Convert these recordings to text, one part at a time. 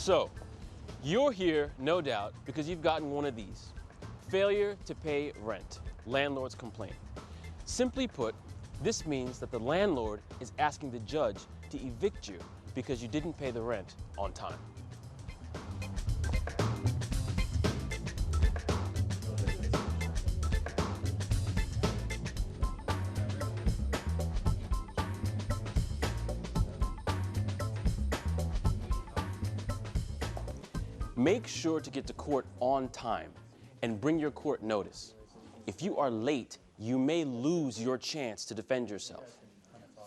So, you're here, no doubt, because you've gotten one of these. Failure to pay rent, landlord's complaint. Simply put, this means that the landlord is asking the judge to evict you because you didn't pay the rent on time. Make sure to get to court on time and bring your court notice. If you are late, you may lose your chance to defend yourself.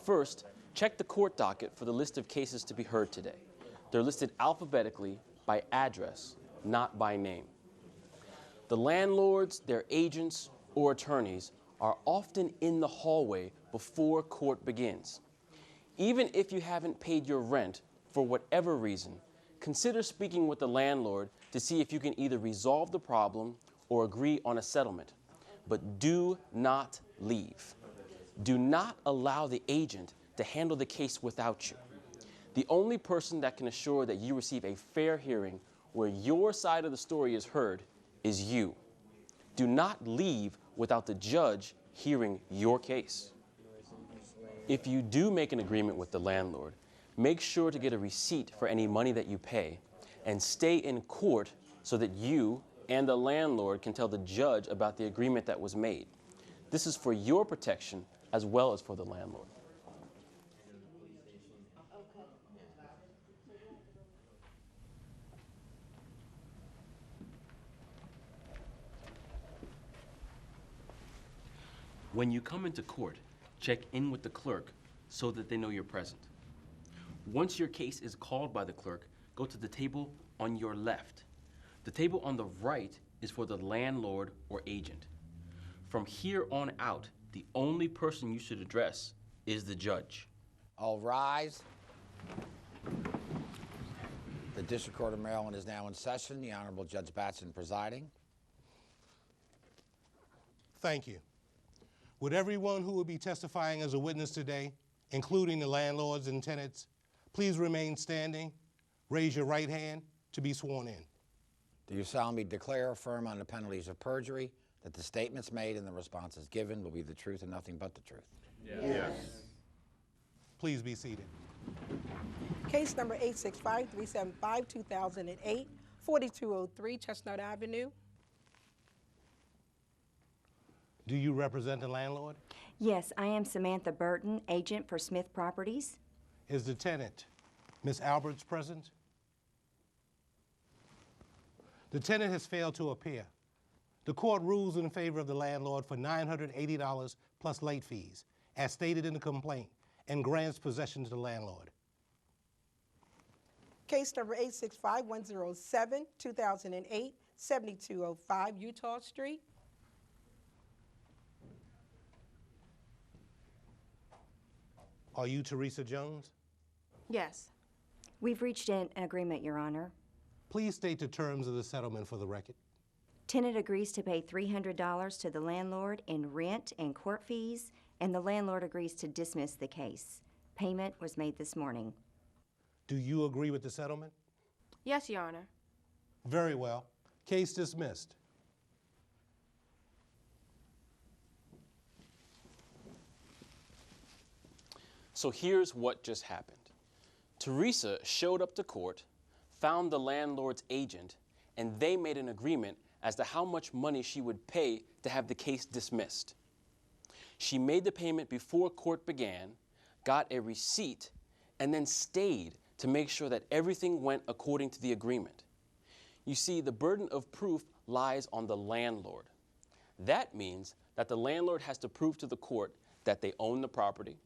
First, check the court docket for the list of cases to be heard today. They're listed alphabetically by address, not by name. The landlords, their agents, or attorneys are often in the hallway before court begins. Even if you haven't paid your rent for whatever reason, consider speaking with the landlord to see if you can either resolve the problem or agree on a settlement. But do not leave. Do not allow the agent to handle the case without you. The only person that can assure that you receive a fair hearing where your side of the story is heard is you. Do not leave without the judge hearing your case. If you do make an agreement with the landlord, make sure to get a receipt for any money that you pay and stay in court so that you and the landlord can tell the judge about the agreement that was made. This is for your protection as well as for the landlord. When you come into court, check in with the clerk so that they know you're present. Once your case is called by the clerk, go to the table on your left. The table on the right is for the landlord or agent. From here on out, the only person you should address is the judge. All rise. The District Court of Maryland is now in session. The Honorable Judge Batson presiding. Thank you. Would everyone who will be testifying as a witness today, including the landlords and tenants, please remain standing. Raise your right hand to be sworn in. Do you solemnly declare, affirm on the penalties of perjury, that the statements made and the responses given will be the truth and nothing but the truth? Yes. Please be seated. Case number 865-375, 2008, 4203 Chestnut Avenue. Do you represent the landlord? Yes, I am Samantha Burton, agent for Smith Properties. Is the tenant, Ms. Alberts, present? The tenant has failed to appear. The court rules in favor of the landlord for $980 plus late fees, as stated in the complaint, and grants possession to the landlord. Case number 865-107, 2008, 7205 Utah Street. Are you Teresa Jones? Yes. We've reached an agreement, Your Honor. Please state the terms of the settlement for the record. Tenant agrees to pay $300 to the landlord in rent and court fees, and the landlord agrees to dismiss the case. Payment was made this morning. Do you agree with the settlement? Yes, Your Honor. Very well. Case dismissed. So here's what just happened. Teresa showed up to court, found the landlord's agent, and they made an agreement as to how much money she would pay to have the case dismissed. She made the payment before court began, got a receipt, and then stayed to make sure that everything went according to the agreement. You see, the burden of proof lies on the landlord. That means that the landlord has to prove to the court that they own the property,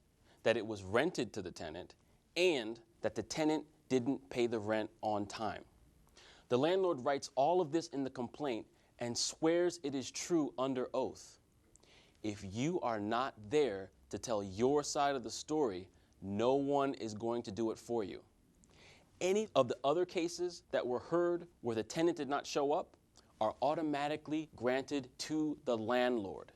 that it was rented to the tenant, and that the tenant didn't pay the rent on time. The landlord writes all of this in the complaint and swears it is true under oath. If you are not there to tell your side of the story, no one is going to do it for you. Any of the other cases that were heard where the tenant did not show up are automatically granted to the landlord.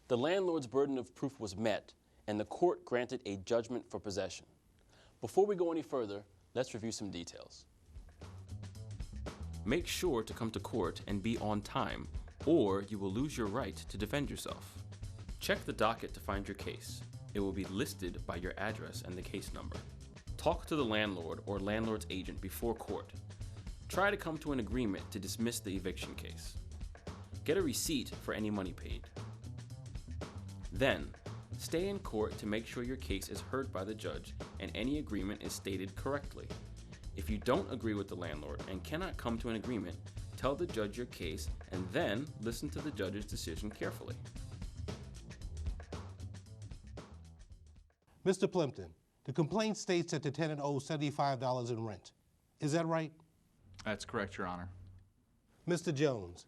The landlord's burden of proof was met, and the court granted a judgment for possession. Before we go any further, let's review some details. Make sure to come to court and be on time, or you will lose your right to defend yourself. Check the docket to find your case. It will be listed by your address and the case number. Talk to the landlord or landlord's agent before court. Try to come to an agreement to dismiss the eviction case. Get a receipt for any money paid. Then, stay in court to make sure your case is heard by the judge and any agreement is stated correctly. If you don't agree with the landlord and cannot come to an agreement, tell the judge your case and then listen to the judge's decision carefully. Mr. Plimpton, the complaint states that the tenant owes $75 in rent. Is that right? That's correct, Your Honor. Mr. Jones,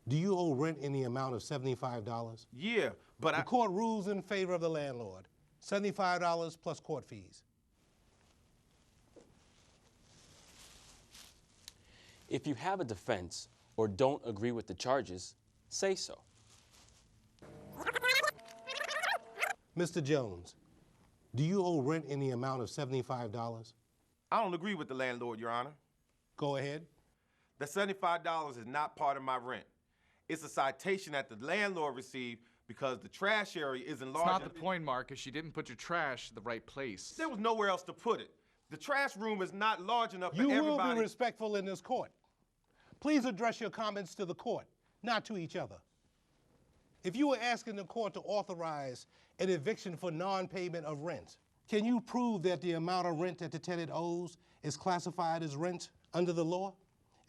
do you owe rent in the amount of $75? Yeah, but The court rules in favor of the landlord. $75 plus court fees. If you have a defense or don't agree with the charges, say so. Mr. Jones, do you owe rent in the amount of $75? I don't agree with the landlord, Your Honor. Go ahead. The $75 is not part of my rent. It's a citation that the landlord received because the trash area isn't large. It's not the point, Marcus. You didn't put your trash in the right place. There was nowhere else to put it. The trash room is not large enough for You everybody. will be respectful in this court. Please address your comments to the court, not to each other. If you were asking the court to authorize an eviction for non-payment of rent, can you prove that the amount of rent that the tenant owes is classified as rent under the law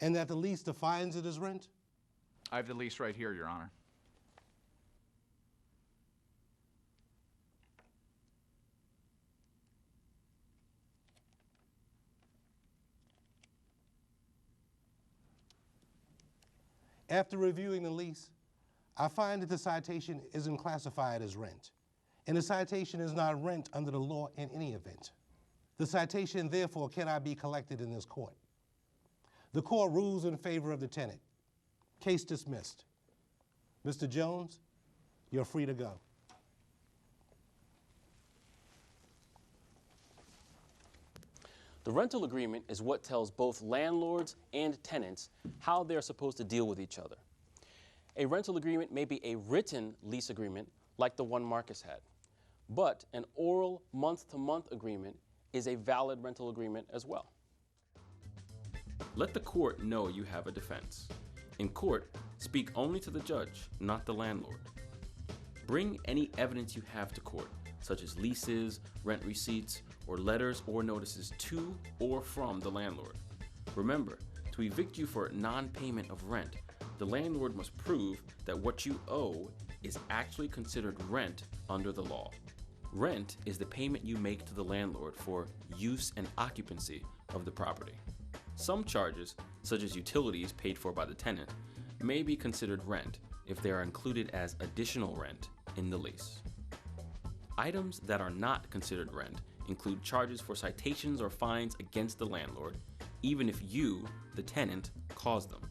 and that the lease defines it as rent? I have the lease right here, Your Honor. After reviewing the lease, I find that the citation isn't classified as rent, and the citation is not rent under the law in any event. The citation, therefore, cannot be collected in this court. The court rules in favor of the tenant. Case dismissed. Mr. Jones, you're free to go. The rental agreement is what tells both landlords and tenants how they're supposed to deal with each other. A rental agreement may be a written lease agreement like the one Marcus had, but an oral month-to-month agreement is a valid rental agreement as well. Let the court know you have a defense. In court, speak only to the judge, not the landlord. Bring any evidence you have to court, such as leases, rent receipts, or letters or notices to or from the landlord. Remember, to evict you for non-payment of rent, the landlord must prove that what you owe is actually considered rent under the law. Rent is the payment you make to the landlord for use and occupancy of the property. Some charges, such as utilities paid for by the tenant, may be considered rent if they are included as additional rent in the lease. Items that are not considered rent include charges for citations or fines against the landlord, even if you, the tenant, caused them.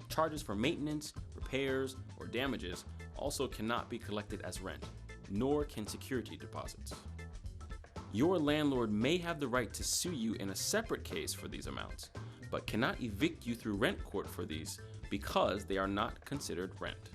Charges for maintenance, repairs, or damages also cannot be collected as rent, nor can security deposits. Your landlord may have the right to sue you in a separate case for these amounts, but cannot evict you through rent court for these because they are not considered rent.